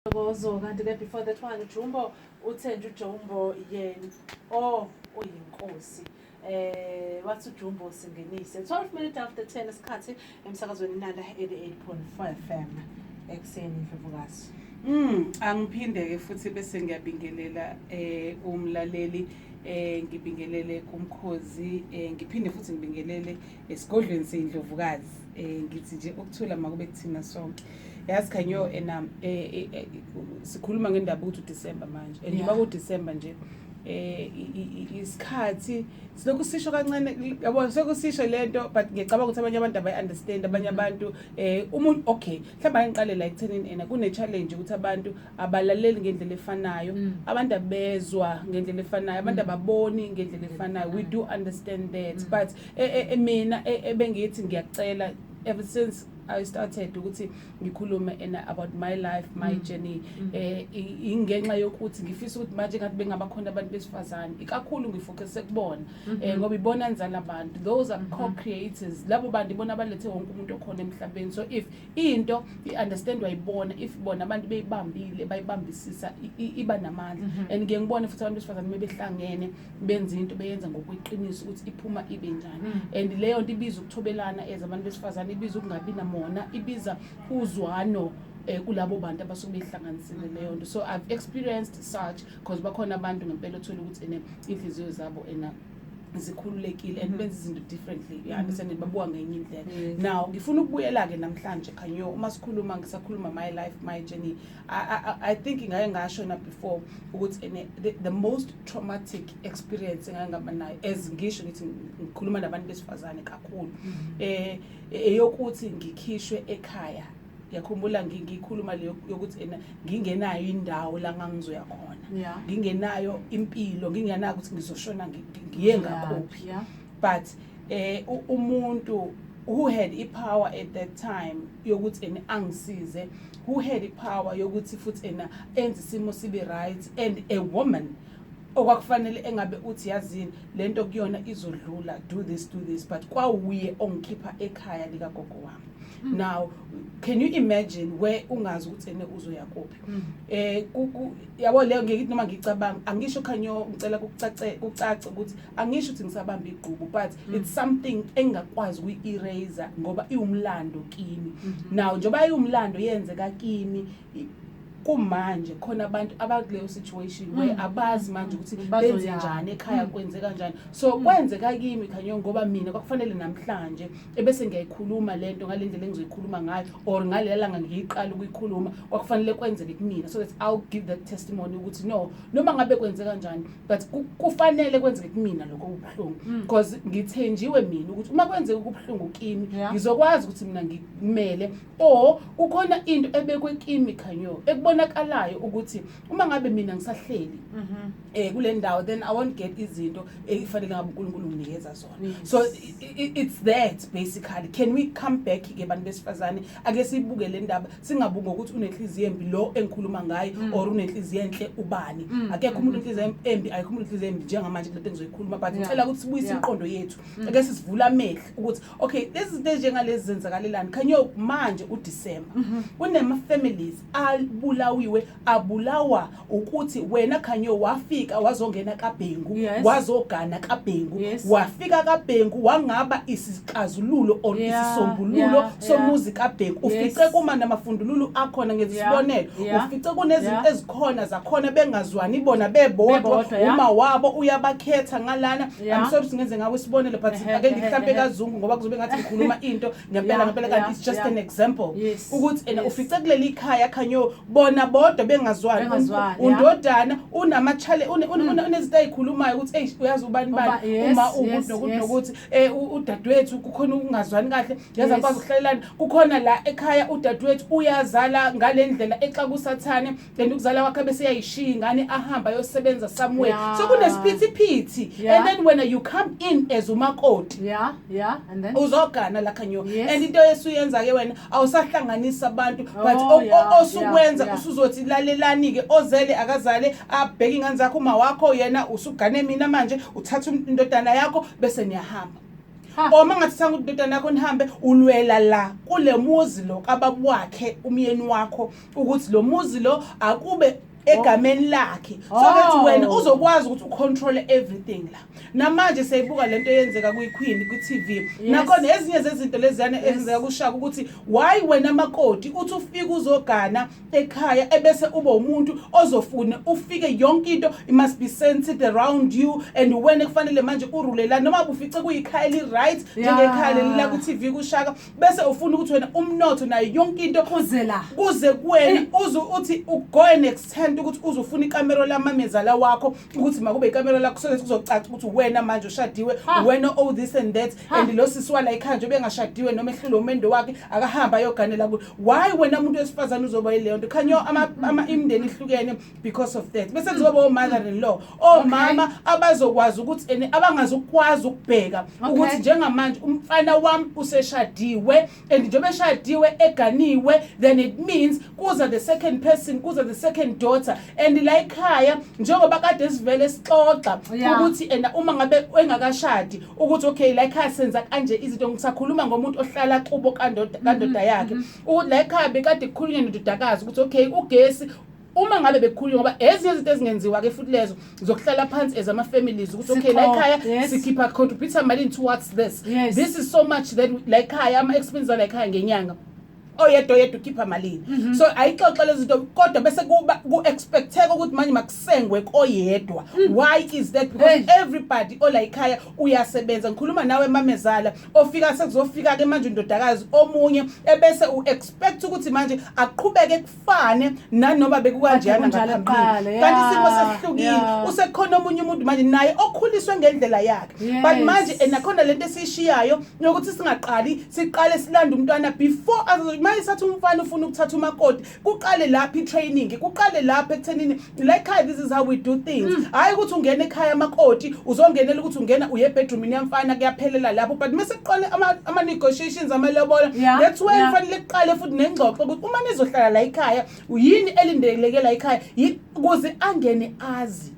Kanti-ke before that one Jumbo uthenje uJumbo yena oyinkosi wathi uJumbo singenise 12 minutes after 10 isikhathi emsakazweni Nanda 88.5 FM ekseni Mfevukazi. Angiphinde ke futhi bese ngiyabingelela umlaleli ngibingelele kumkhozi ngiphinde futhi ngibingelele esigodlweni seNdlovukazi ngithi nje ukuthula makube kuthina sonke. Yazi Khanyo sikhuluma ngendaba ukuthi uDecember manje njengoba kuDecember nje isikhathi silokhu sisho kancane yabo sekusisho lento but ngiyacabanga ukuthi abanye abantu abayi-understand abanye abantu umuntu okay mhlawumbe ngiqale la ekuthenini kune challenge ukuthi abantu abalaleli ngendlela efanayo abantu abezwa ngendlela efanayo abantu ababoni ngendlela efanayo we do understand that but mina ebengithi ngiyacela ever since I started ukuthi ngikhulume about my life, my journey ingenxa yokuthi ngifisa ukuthi manje ngathi bengabakhona abantu besifazane ikakhulu ngifocus kubona ngoba ibona nzala abantu those are co-creators labo bantu ibona abalethe wonke umuntu okhona emhlabeni so if into i-understand wayibona if bona abantu beyibambile bayibambisisa iba namandla and ngiye ngibone futhi abantu besifazane mebehlangene benza into beyenza ngokweqiniso ukuthi iphuma ibe njani and leyo nto ibiza ukuthobelana abantu besifazane ibiza ukungabi namona ibiza uzwano kulabo bantu abasuke behlanganisile leyo nto so I've experienced such because bakhona abantu ngempela othola ukuthi inhliziyo zabo zikhululekile and benza izinto differently you understand babuka ngenye indlela now ngifuna ukubuyela ke namhlanje Khanyo uma sikhuluma ngisakhuluma my life my journey I think ngake ngasho na before ukuthi the most traumatic experience ngake ngaba nayo as ngisho ngithi ngikhuluma nabantu besifazane kakhulu eyokuthi ngikhishwe ekhaya yakhumbula ngikhuluma leyo yokuthi ngingenayo indawo la ngangizoya khona ngingenayo impilo ngingenayo ukuthi ngizoshona ngiye ngakuphi but umuntu who had ipower at that time yokuthi angisize who had ipower yokuthi futhi enze isimo sibe right and a woman okwakufanele engabe uthi yazini lento kuyona izodlula do this but kwawuye ongikhipha ekhaya lika gogo wami now can you imagine where ungazi ukuthi uzoya kuphi yabo leyo ngiyithi noma ngicabanga angisho Khanyo ngicela kucace ukuthi angisho ukuthi ngisabamba igqubu but it's something engakwazi ukuyi-erase ngoba iwumlando kimi now njoba iwumlando yenzeka kimi kumanje khona abantu abakuleyo situation where abazi manje ukuthi benze njani ekhaya kwenzeka kanjani so kwenzeka kimi Khanyo ngoba mina kwakufanele namhlanje ebese ngiyayikhuluma lento ngalendlela engizoyikhuluma ngayo or ngalelalanga ngiyiqala ukuyikhuluma kwakufanele kwenzeke kumina so that I'll give that testimony ukuthi no noma ngabe kwenzeka kanjani but kufanele kwenzeke kumina lokho kubuhlungu because ngithenjiwe mina ukuthi uma kwenzeka ukubuhlungu kimi ngizokwazi ukuthi mina ngimele or kukhona into ebekwe kimi Khanyo bonakalayo ukuthi uma ngabe mina ngisahleli kule ndawo then I won't get izinto efanele ngabe uNkulunkulu unginikeza zona so it's that basically can we come back ke bantu besifazane ake sibuke le ndaba singabuka ukuthi unenhliziyo embi lo engikhuluma ngayo or unenhliziyo enhle ubani akekho umuntu enhliziyo embi ayikho umuntu enhliziyo embi njengamanje lento engizoyikhuluma but ngicela ukuthi sibuyise inqondo yethu ake sivula amehlo ukuthi okay this is njengalezi zenzakalelana Khanyo manje uDecember kunema families bulawiwe abulawa ukuthi wena Khanyo wafika wazongena kaBhengu wazogana kaBhengu wafika kaBhengu wangaba isixazululo or isisombululo somuzi kaBhengu ufice kuma namafundululu akhona ngezibonelo ufice kunezinto ezikhona zakhona bengazwani ibona bebodwa uma wabo uyabakhetha ngalana I'm sorry singenze ngawe isibonelo but ake ngihlambe kaZungu ngoba kuzobe ngathi ngikhuluma into ngempela kanti it's just an example ukuthi ufice kuleli ikhaya Khanyo bona bodwa bengazwani undodana unamachale unezinto ezikhulumayo ukuthi uyazi ubani uma ukuthi nokuthi udadewethu kukhona ukungazwani kahle yazi akwazi ukuhlalelana kukhona la ekhaya udadewethu uyazala ngalendlela exa kusathane then ukuzala wakhe bese yayishiya ingane ahamba yosebenza somewhere so kunesiphithiphithi and then when you come in as umakoti and then uzogana la Khanyo and into yesuyenza ke wena awusahlanganisa abantu but osukwenza usuzothi lalelani ke ozele akazale abheke ingane zakho uma wakho yena usugane mina manje uthatha indodana yakho bese niyahamba or mangathanga udodana yakho nihambe ulwela la kule muzi lo kababu wakhe umyeni wakho ukuthi lo muzi lo akube egameni lakhe so that wena uzokwazi ukuthi ucontrol everything la namanje seyibuka lento eyenzeka kuyiQueen ku-TV nakhona ezinye zezinto leziyana ezenzeka kuShaka ukuthi why wena makoti uthi ufike uzogana ekhaya ebese ube umuntu ozofuna ufike yonke into it must be centered around you and wena kufanele manje urulelana noma ufice kuyikhaya li-right njengekhaya leli ku-TV kuShaka bese ufuna ukuthi wena umnotho nayo yonke into kuze kuwena uthi go and extend ukuthi uzofuna ikamera lamamezala wakho ukuthi makube ikamera lakho kuzocaca ukuthi wena manje ushadiwe wena all this and that and lo sisiwala ekhaya nje bengashadiwe noma ehlule umendo wakhe akahamba yoganela kuthi why wena umuntu wesifazane uzoba yileyo nto khanyo ama imndeni ihlukene because of that bese kuzoba o-mother in law omama abazokwazi ukuthi abangazukwazi ukubheka ukuthi njengamanje umfana wami useshadiwe and njengoba eshadiwe eganiwe then it means kuza the second person kuza the second daughter and la ekhaya njengoba kade sivele sixoxa ukuthi uma ngabe engakashadi ukuthi okay la ekhaya senza kanje izinto ngisakhuluma ngomuntu ohlala kubo kandoda yakhe ukuthi la ekhaya bekade kukhulunywa nododakazi ukuthi okay ugesi uma ngabe bekukhulunywa ngoba ezinye izinto ezingenziwa ke futhi lezo zokuhlala phansi as ama families ukuthi okay la ekhaya sikhipha contribute malini towards this this is so much that la ekhaya ama expenses la ekhaya ngenyanga oyedwa ukhipha malini so ayixoxe lezi zinto kodwa bese ku expecteka ukuthi manje makusengwe koyedwa why is that because everybody ola ekhaya uyasebenza ngikhuluma nawe mamezala ofika sekuzofika ke manje indodakazi omunye ebese expect ukuthi manje aqhubeke kufane nanoba bekukanjena ngaphambili kanti isimo sehlukile usekhona omunye umuntu manje naye okhuliswe ngendlela yakhe but manje enakhona lento esishiyayo nokuthi singaqali siqale silanda umntwana before mayisathi umfana ufuna ukuthatha umakoti kuqale lapha itraining kuqale lapha ekuthenini la ekhaya this is how we do things hayi ukuthi ungena ekhaya amakoti uzongenela ukuthi ungena uye bedroomini yamfana kuyaphelela lapho but mase kuqale ama negotiations amalobola that's why kufanele kuqale futhi nengxoxo ukuthi uma nizohlala la ekhaya uyini elindeleke la ekhaya ukuze angene azi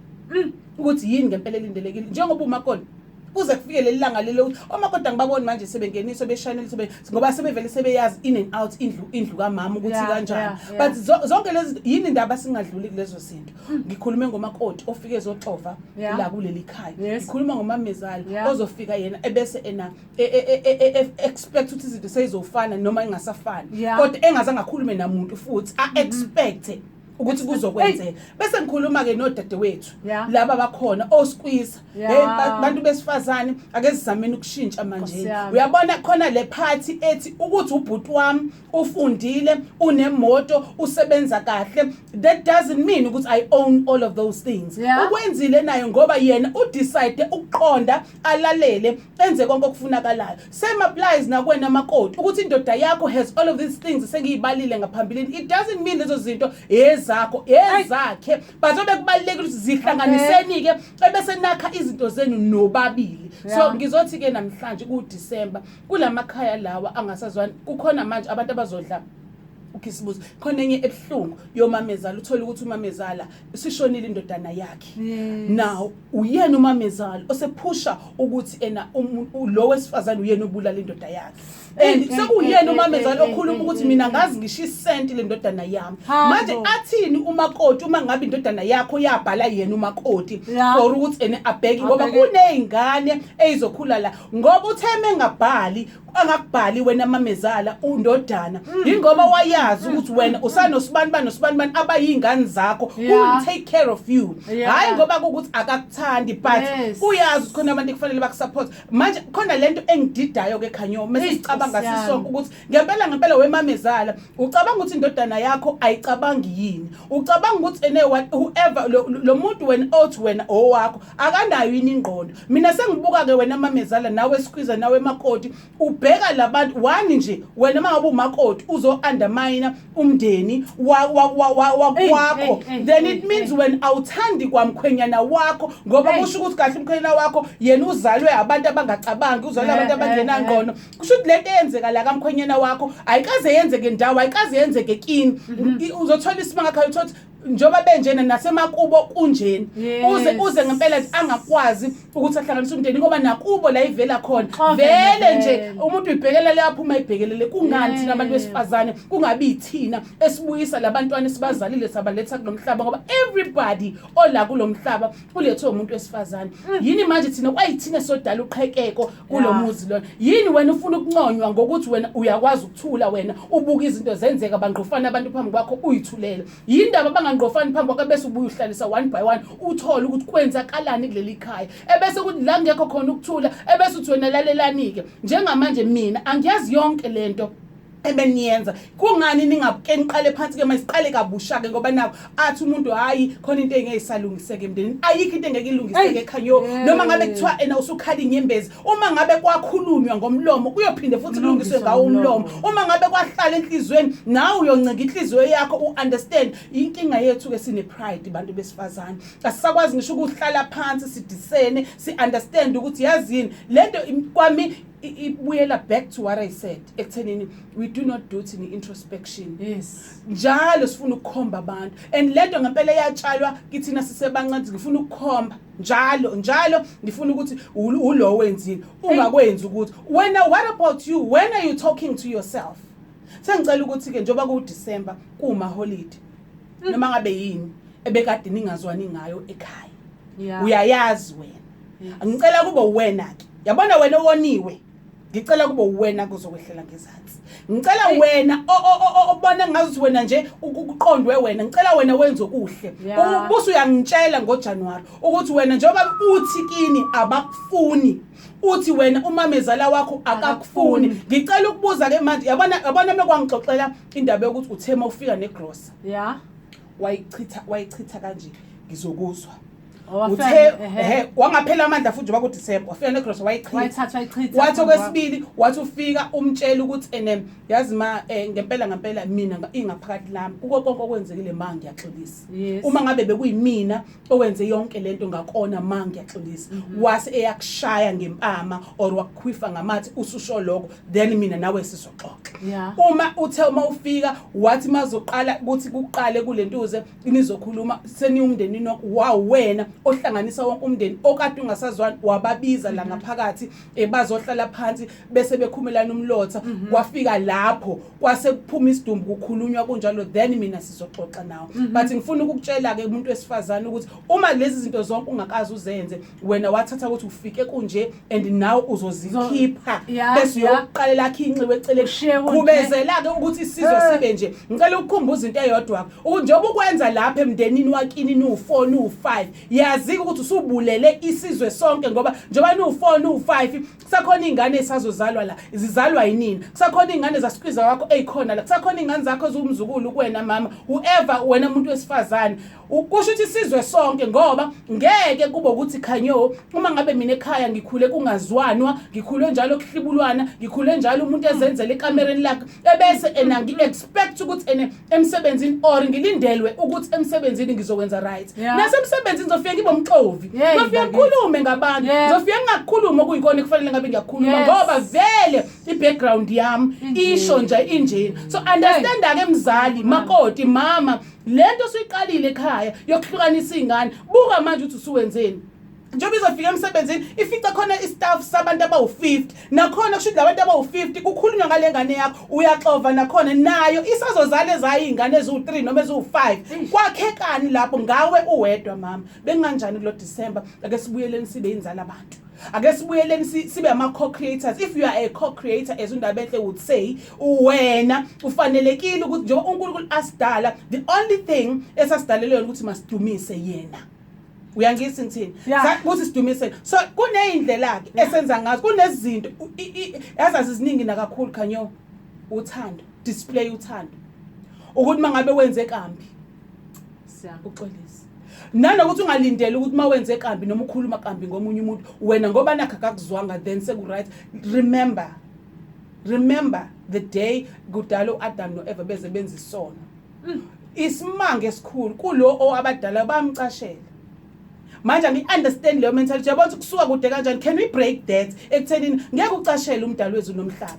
ukuthi yini ngempela elindelekile njengoba umakoti kuze kufike leli langa lelo omakoti ngibaboni manje sebengeniswa beshanele ngoba sebevele sebeyazi in and out indlu kamama ukuthi kanjani but zonke lezi yini indaba singadluli kulezo zinto ngikhulume ngomakoti ofike ezoxova la kuleli khaya ngikhuluma ngomamezala ozofika yena ebese expect ukuthi izinto sezofana noma ingasafani kodwa engazange akhulume namuntu futhi expect ukuthi kuzokwenzeka bese ngikhuluma ke nodadewethu laba bakhona osqueeze abantu besifazane ake sizameni ukushintsha manje uyabona khona le party ethi ukuthi ubhuti wami ufundile unemoto usebenza kahle that doesn't mean ukuthi I own all of those things ukwenzile nayo ngoba yena udecide ukuqonda alalele enze konke okufunakalayo same applies nakwena makoti ukuthi indoda yakho has all of these things sengiyibalile ngaphambilini it doesn't mean lezo zinto zakho ezakhe bazobe kubalekile ukuthi zihlanganiseni ke ebese nakha izinto zenu nobabili so ngizothi ke namhlanje ku December kulamakhaya lawa angasazwani kukhona manje abantu abazodla ukisibuzo khona enye ebuhlungu yomamezala uthola ukuthi umamezala sishonile indodana yakhe now uyena umamezala osephusha ukuthi ena lo wesifazane uyena obulala indoda yakhe and sekuyena umamezala okhuluma ukuthi mina ngazi ngisho isenti le ndodana yami manje athini umakoti uma ngabe indodana yakho yabhala yena umakoti for ukuthi ene abheki ngoba kunezingane ezizokhula la ngoba utheme ngabhali angakubhali wena mamezala undodana ingoba wayazi ukuthi wena usanosibani abayingane zakho who will take care of you hayi ngoba ukuthi akakuthandi but uyazi khona abantu kufanele bakusupport manje khona lento engididayo ke khanyo mesicabanga sisonke ukuthi ngempela wemamezala ucabanga ukuthi indodana yakho ayicabangi yini ucabanga ukuthi ene whoever lo muntu wena othi wena owakho akanayo yini ingqondo mina sengibuka ke wena mamezala nawe squeeze nawe makoti ubheka labantu wani nje wena mangabe umakoti uzo undermine umndeni wakwakho then it means when awuthandi kwamkhwenyana wakho ngoba kusho ukuthi kahle umkhwenyana wakho yena uzalwe abantu abangacabangi uzalwe abantu abangenangqondo kusho ukuthi lento eyenzeka la kamkhwenyana wakho ayikaze yenzeke ndawo ayikaze yenzeke kini uzothola isimanga khaya uthi njoba benjena nasemakubo kunjeni Yes. uze ngempela angakwazi ukuthi ahlanganise umndeni ngoba nakubo la ivela khona Qovele vele nje vele. umuntu uyibhekelela lapho uma ibhekelele kungani thina abantu Yebo. besifazane kungabi ithina esibuyisa labantwana esibazalile sabaletha kulomhlaba ngoba everybody ola kulomhlaba ulethwe umuntu wesifazane yini manje thina kwayithina sodala uqhekeko kulomuzi lona yini wena ufuna ukunconywa ngokuthi wena uyakwazi ukuthula wena ubuka izinto zenzeka bangqofana abantu phambi kwakho uyithulele yini indaba bangangqofani phambi kwakho bese ubuye uhlalisa one by one uthole ukuthi kwenzakalani kuleli khaya ebese kuthi la ngekho khona ukuthula ebese uthi wena lalelani-ke njengamanje mina angiyazi yonke lento ebeniyenza kungani ningabuke niqale phansi ke masiqale kabusha ke ngoba nawo athi umuntu hayi khona into engeyisalungiseke emndenini ayikho into engeke ilungiseke ekhanyo noma ngabe kuthiwa ena usukhala inyembezi uma ngabe kwakhulunywa ngomlomo kuyophinde futhi kulungiswe ngawo umlomo uma ngabe kwahlala enhlizweni nawe uyoncika inhliziyo yakho uunderstand inkinga yethu ke sine pride abantu besifazane asisakwazi ngisho ukuhlala phansi sidisene si-understand ukuthi yazini lento kwami ibuyela back to what I said ekuthenini we do not do it in introspection njalo sifuna ukukhomba abantu and lento ngempela yatshalwa kithina sisebancane ngifuna ukukhomba njalo ngifuna ukuthi ulo wenzile ungakwenzi ukuthi wena what about you when are you talking to yourself sengicela ukuthi ke njoba ku December kuma holiday noma ngabe yini ebekade ningazwani ngayo ekhaya uyayazi wena ngicela kube wena ke yabona wena woniwe ngicela kube wena kuzokwehlela ngezansi ngicela wena obona ngazuthi wena nje ukuqondwe wena ngicela wena wenze okuhle ubuso uyangitshela ngoJanuary ukuthi wena njengoba uthi kini abakufuni uthi wena umamezala wakho akakufuni ngicela ukubuza ke manje yabona mekwangixoxela indaba yokuthi uthema ufika negrocer wayichitha kanje ngizokuzwa uthe wangaphela amandla futhi baku December wafika negrocery wayichitha wathi okwesibili wathi ufika umtshela ukuthi yazi ma ngempela mina ingaphakathi lami kuko konke okwenzekile ma ngiyaxolisa uma ngabe bekuyimina owenze yonke lento ngakona ma ngiyaxolisa wase eyakushaya ngempama or wakukhwifa ngamathi ususho lokho then mina nawe sizoxoxa uma ufika wathi mazoqala ukuthi kuqale kulentuze inizokhuluma seniyumndeni wena ohlanganisa wonke umndeni okade ungasazwani wababiza la ngaphakathi bazohlala phansi bese bekhumelana umlotha kwafika lapho kwase kuphuma isidumbu kukhulunywa kunjalo then mina sizoxoxa nawe but ngifuna ukukutshela ke umuntu wesifazane ukuthi uma lezi zinto zonke ungakazi uzenze wena wathatha ukuthi ufike kunje and now uzozikhipha bese uyoqalela lakhe inxiwe ecele kubezela ke ukuthi isizwe sibe nje ngicela ukukhumbuza into eyodwa ukuthi njengoba ukwenza lapha emndenini wakini nu4 nu5 yazi ukuthi usubulele isizwe sonke ngoba njengoba nu4 nu5 kusakhona izingane esazozalwa la izizalwa yinini kusakhona izingane zasikwiza wakho ezikhona la kusakhona izingane zakho zumzukulu kuwena mama whoever wena umuntu wesifazane ukusho ukuthi isizwe sonke ngoba ngeke kube ukuthi khanyo uma ngabe mina ekhaya ngikhule kungazwanwa ngikhule njalo kuhlibulwana ngikhule njalo umuntu ezenzele ekamereni lakhe ebese ena ngi-expect ukuthi emsebenzini or ngilindelwe ukuthi emsebenzini ngizokwenza right nasemsebenzini ngizofika ngibe umxovi ngizofika ngikhulume ngabantu ngizofika ngingakhuluma okuyikona kufanele ngabe ngiyakhuluma ngoba vele i-background yami isho nje injeni so understand ake mzali makoti mama lento suyiqalile ekhaya yokuhlukanisa izingane buka manje ukuthi usuwenzeni njengoba izofika emsebenzini ifica khona istaff sabantu abawu50 nakhona kusho labantu abawu50 kukhulunywa ngale ngane yakho uyaxova nakhona nayo isazozala ezayo izingane eziwu3 noma eziwu5 kwakhekani lapho ngawe uwedwa mama benganjani kulo December ake sibuyeleni sibe inzala abantu ake sibuyeleni sibe ama co-creators if you are a co-creator as uNdabehle would say wena ufanelekile ukuthi njengoba uNkulunkulu asidala the only thing esasidalelwe ukuthi masidumise yena uyangisi ngithini ukuthi sidumise so kunezindlela ke esenza ngazo kunezinto yazazi ziningi nakakhulu khanyo uthando display uthando ukuthi mangabe wenze kambi uxolisa nanokuthi ungalindele ukuthi mawenze kambi noma ukhuluma kambi ngomunye umuntu wena ngoba nakho akakuzwanga then seku right remember the day kudala uAdam noEva beze benza isono isimanga esikhulu kulo abadala bamcashela manje ngi-understand mentality yabona ukusuka kude kanjani can we break that ekuthenini ngeke ucashele umdali wezulu nomhlaba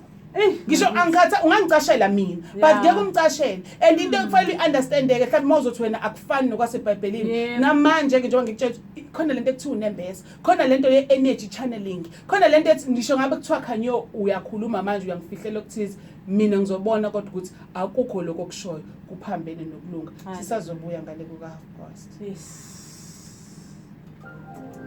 ngisho angikhatha ungangicashela mina but ngeke umcashele and into ekufanele uunderstandeke mhlawumbe mawuzothi wena akufani nokwaseBhayibhelini namanje ke njengoba ngikutshela khona lento ekuthiwa unembesa khona lento ye-energy channeling khona lento ethi ngisho ngabe kuthiwa khanyo uyakhuluma manje uyangifihlela okuthize mina ngizobona kodwa ukuthi akukho lokho okushoyo kuphambene nokulunga sisazobuya ngale kuka half past. Yes.